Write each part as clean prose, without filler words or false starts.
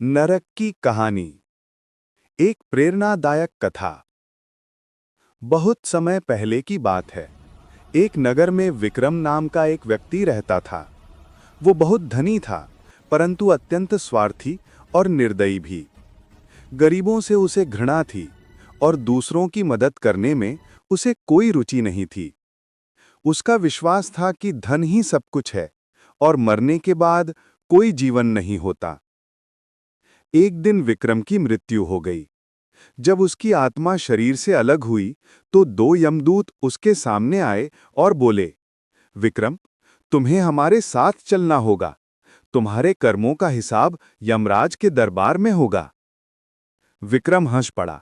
नरक की कहानी। एक प्रेरणादायक कथा। बहुत समय पहले की बात है। एक नगर में विक्रम नाम का एक व्यक्ति रहता था। वो बहुत धनी था, परंतु अत्यंत स्वार्थी और निर्दयी भी। गरीबों से उसे घृणा थी और दूसरों की मदद करने में उसे कोई रुचि नहीं थी। उसका विश्वास था कि धन ही सब कुछ है और मरने के बाद कोई जीवन नहीं होता। एक दिन विक्रम की मृत्यु हो गई। जब उसकी आत्मा शरीर से अलग हुई तो दो यमदूत उसके सामने आए और बोले, विक्रम, तुम्हें हमारे साथ चलना होगा। तुम्हारे कर्मों का हिसाब यमराज के दरबार में होगा। विक्रम हंस पड़ा।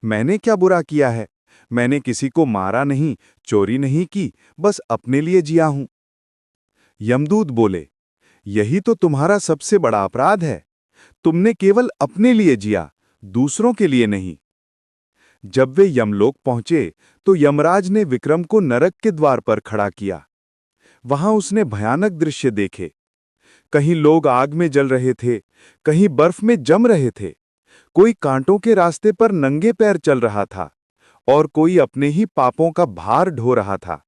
मैंने क्या बुरा किया है? मैंने किसी को मारा नहीं, चोरी नहीं की, बस अपने लिए जिया हूं। यमदूत बोले, यही तो तुम्हारा सबसे बड़ा अपराध है। तुमने केवल अपने लिए जिया, दूसरों के लिए नहीं। जब वे यमलोक पहुंचे तो यमराज ने विक्रम को नरक के द्वार पर खड़ा किया। वहां उसने भयानक दृश्य देखे। कहीं लोग आग में जल रहे थे, कहीं बर्फ में जम रहे थे, कोई कांटों के रास्ते पर नंगे पैर चल रहा था और कोई अपने ही पापों का भार ढो रहा था।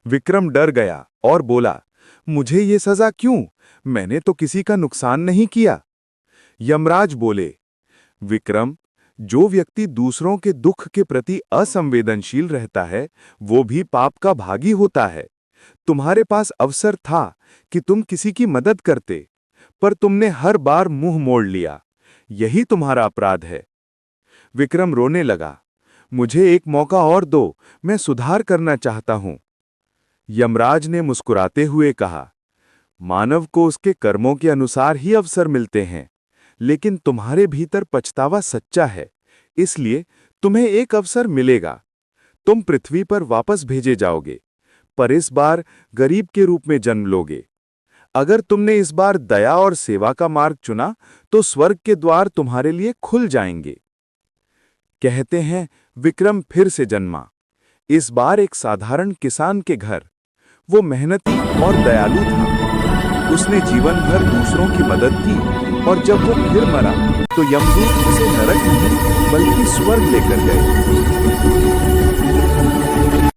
विक्रम डर गया और बोला, मुझे ये सजा क्यों? मैंने तो किसी का नुकसान नहीं किया। यमराज बोले, विक्रम, जो व्यक्ति दूसरों के दुख के प्रति असंवेदनशील रहता है, वो भी पाप का भागी होता है। तुम्हारे पास अवसर था कि तुम किसी की मदद करते, पर तुमने हर बार मुंह मोड़ लिया। यही तुम्हारा अपराध है। विक्रम रोने लगा, मुझे एक मौका और दो, मैं सुधार करना चाहता हूं। यमराज ने मुस्कुराते हुए कहा, मानव को उसके कर्मों के अनुसार ही अवसर मिलते हैं, लेकिन तुम्हारे भीतर पछतावा सच्चा है, इसलिए तुम्हें एक अवसर मिलेगा। तुम पृथ्वी पर वापस भेजे जाओगे, पर इस बार गरीब के रूप में जन्म लोगे। अगर तुमने इस बार दया और सेवा का मार्ग चुना तो स्वर्ग के द्वार तुम्हारे लिए खुल जाएंगे। कहते हैं, विक्रम फिर से जन्मा, इस बार एक साधारण किसान के घर। वो मेहनती और दयालु था। उसने जीवन भर दूसरों की मदद की और जब वो फिर मरा तो यमदूत उसे नरक नहीं बल्कि स्वर्ग लेकर गए।